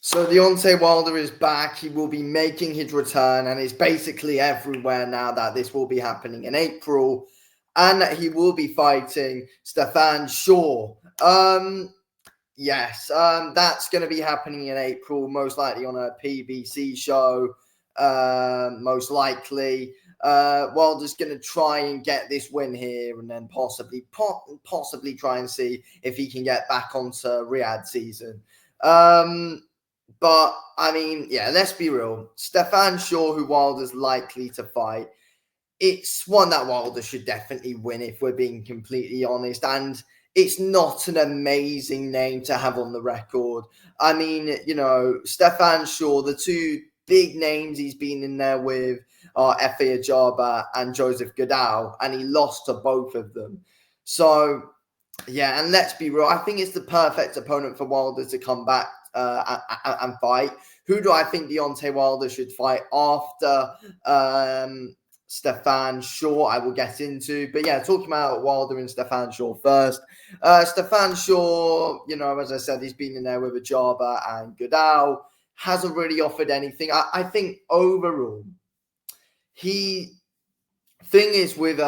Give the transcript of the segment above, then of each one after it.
So Deontay Wilder is back. He will be making his return, and it's basically everywhere now that this will be happening in April, and that he will be fighting Stefan Shaw. Yes, that's going to be happening in April, most likely on a PBC show. Most likely, Wilder's going to try and get this win here, and then possibly try and see if he can get back onto Riyadh season. But I mean, yeah, let's be real. Stefan Shaw, who Wilder's likely to fight, it's one that Wilder should definitely win if we're being completely honest. And it's not an amazing name to have on the record. I mean, Stefan Shaw, the two big names he's been in there with are Efe Ajaba and Joseph Goodall, and he lost to both of them. So, yeah, and let's be real. I think it's the perfect opponent for Wilder to come back and fight. Who do I think Deontay Wilder should fight after Stefan Shaw? I will get into. But yeah, talking about Wilder and Stefan Shaw first. Stefan Shaw, as I said, he's been in there with Ajaba and Goodall. Hasn't really offered anything. I think overall, thing is with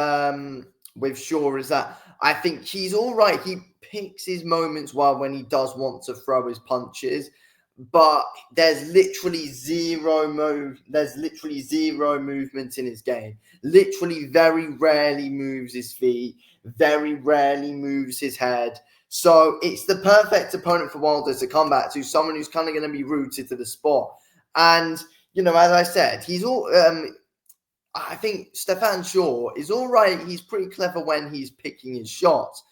Shaw is that I think he's all right. He picks his moments well when he does want to throw his punches, but there's literally zero movement in his game. Literally very rarely moves his feet, very rarely moves his head. So it's the perfect opponent for Wilder to come back to, someone who's kind of going to be rooted to the spot. And, as I said, he's all... I think Stefan Shaw is all right. He's pretty clever when he's picking his shots,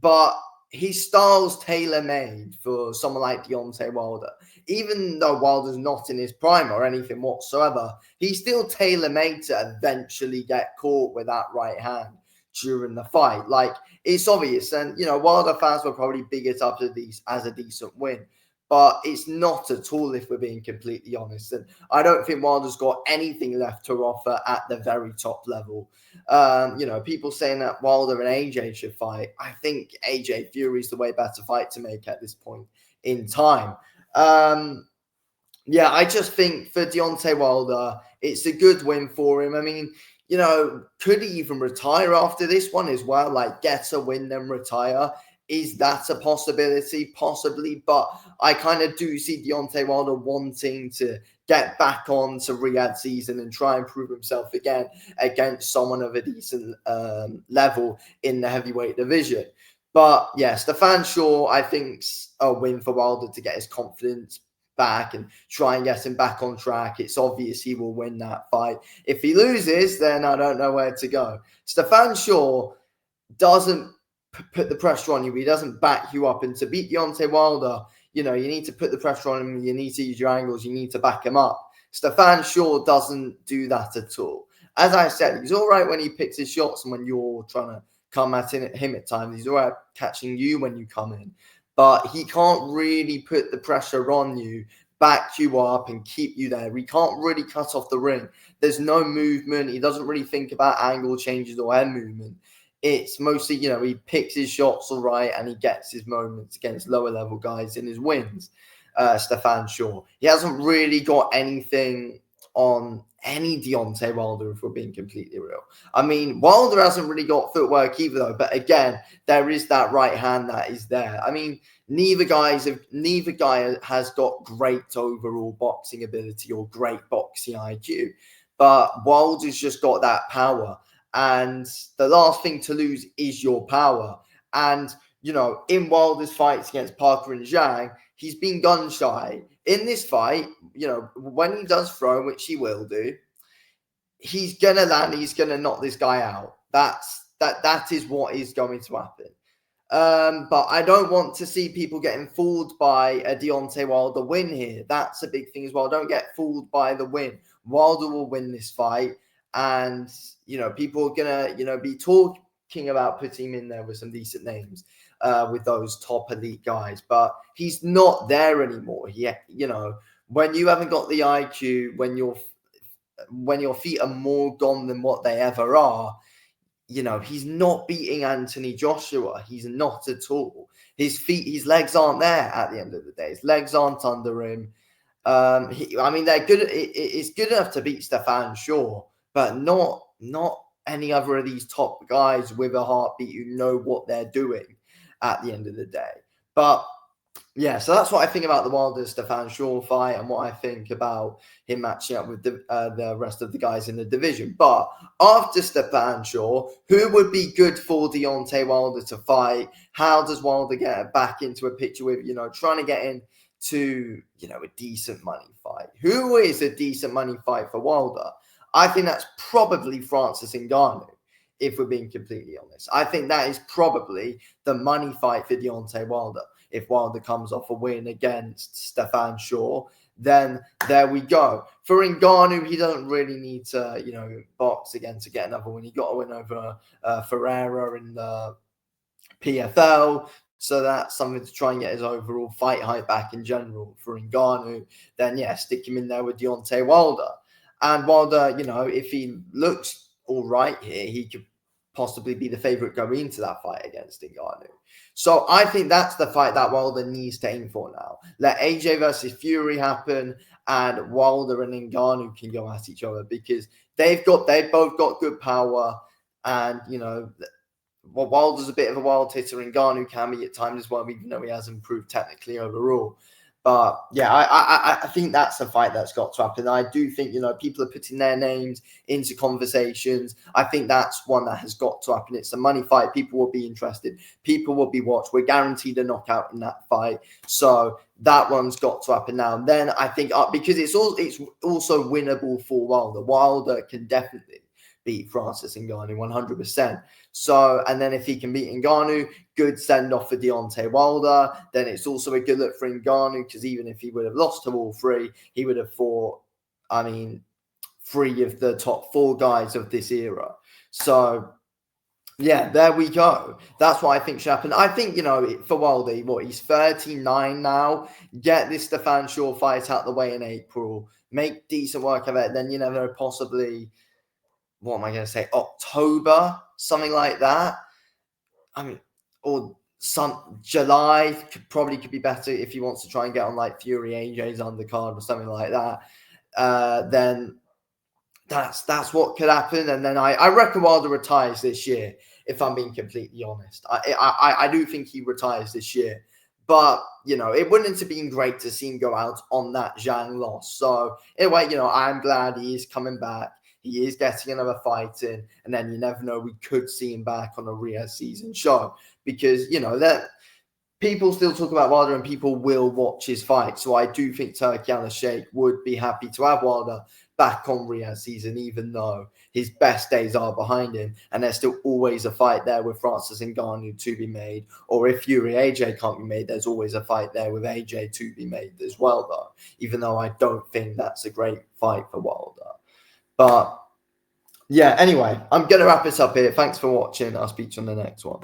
but his style's tailor-made for someone like Deontay Wilder. Even though Wilder's not in his prime or anything whatsoever, he's still tailor-made to eventually get caught with that right hand during the fight. Like, it's obvious. And, Wilder fans will probably big it up as a decent win. But it's not at all, if we're being completely honest. And I don't think Wilder's got anything left to offer at the very top level. People saying that Wilder and AJ should fight. I think AJ Fury's the way better fight to make at this point in time. I just think for Deontay Wilder, it's a good win for him. I mean, could he even retire after this one as well? Like, get a win, then retire? Is that a possibility? Possibly, but I kind of do see Deontay Wilder wanting to get back on to Riyadh season and try and prove himself again against someone of a decent level in the heavyweight division. But yeah, Stefan Shaw, I think's a win for Wilder to get his confidence back and try and get him back on track. It's obvious he will win that fight. If he loses, then I don't know where to go. Stefan Shaw doesn't put the pressure on you. He doesn't back you up. And to beat Deontay Wilder, you need to put the pressure on him. You need to use your angles. You need to back him up. Stefan Shaw doesn't do that at all. As I said, he's all right when he picks his shots and when you're trying to come at him at times. He's all right catching you when you come in. But he can't really put the pressure on you, back you up and keep you there. He can't really cut off the ring. There's no movement. He doesn't really think about angle changes or head movement. It's mostly, he picks his shots all right and he gets his moments against lower level guys in his wins. Stefan Shaw. He hasn't really got anything on any Deontay Wilder, if we're being completely real. I mean, Wilder hasn't really got footwork either, though. But again, there is that right hand that is there. I mean, neither guy has got great overall boxing ability or great boxing IQ. But Wilder's just got that power. And the last thing to lose is your power. And, in Wilder's fights against Parker and Zhang, he's been gun shy. In this fight, when he does throw, which he will do, he's going to land, he's going to knock this guy out. That is what is going to happen. But I don't want to see people getting fooled by a Deontay Wilder win here. That's a big thing as well. Don't get fooled by the win. Wilder will win this fight. And, people are going to, be talking about putting him in there with some decent names, with those top elite guys. But he's not there anymore. When you haven't got the IQ, when your feet are more gone than what they ever are, he's not beating Anthony Joshua. He's not at all. His legs aren't there at the end of the day. His legs aren't under him. I mean, they're good. It's good enough to beat Stefan Shaw, but not any other of these top guys with a heartbeat who know what they're doing at the end of the day. But yeah, so that's what I think about the Wilder Stefan Shaw fight, and what I think about him matching up with the rest of the guys in the division. But after Stefan Shaw, who would be good for Deontay Wilder to fight? How does Wilder get back into a picture with, trying to get into, a decent money fight? Who is a decent money fight for Wilder? I think that's probably Francis Ngannou, if we're being completely honest. I think that is probably the money fight for Deontay Wilder. If Wilder comes off a win against Stefan Shaw, then there we go. For Ngannou, he doesn't really need to, box again to get another win. He got a win over Ferreira in the PFL. So that's something to try and get his overall fight height back in general. For Ngannou, then yeah, stick him in there with Deontay Wilder. And Wilder, if he looks all right here, he could possibly be the favorite going into that fight against Ngannou. So I think that's the fight that Wilder needs to aim for now. Let AJ versus Fury happen, and Wilder and Ngannou can go at each other, because they've both got good power, and Wilder's a bit of a wild hitter. Ngannou can be at times as well, even though he has improved technically overall. But yeah, I think that's a fight that's got to happen. I do think, people are putting their names into conversations. I think that's one that has got to happen. It's a money fight. People will be interested. People will be watched. We're guaranteed a knockout in that fight. So that one's got to happen now. And then I think, because it's also winnable for Wilder. Wilder can definitely beat Francis Ngannou 100%. So, and then if he can beat Ngannou, good send off for Deontay Wilder. Then it's also a good look for Ngannou, because even if he would have lost to all three, he would have fought, three of the top four guys of this era. So yeah, there we go. That's what I think should happen. I think, for Wilder, he's 39 now. Get this Stefan Shaw fight out the way in April. Make decent work of it. Then, possibly, what am I going to say? October, something like that. Or some July could be better if he wants to try and get on like Fury AJ's undercard or something like that. Then that's what could happen. And then I reckon Wilder retires this year, if I'm being completely honest. I do think he retires this year. But, it wouldn't have been great to see him go out on that Zhang loss. So, anyway, I'm glad he is coming back. He is getting another fight in. And then you never know, we could see him back on a Riyadh season show. Because, that people still talk about Wilder and people will watch his fight. So I do think Turki Al-Sheikh would be happy to have Wilder back on Riyadh season, even though his best days are behind him. And there's still always a fight there with Francis Ngannou to be made. Or if Fury AJ can't be made, there's always a fight there with AJ to be made as well, though. Even though I don't think that's a great fight for Wilder. But yeah, anyway, I'm going to wrap this up here. Thanks for watching. I'll speak to you on the next one.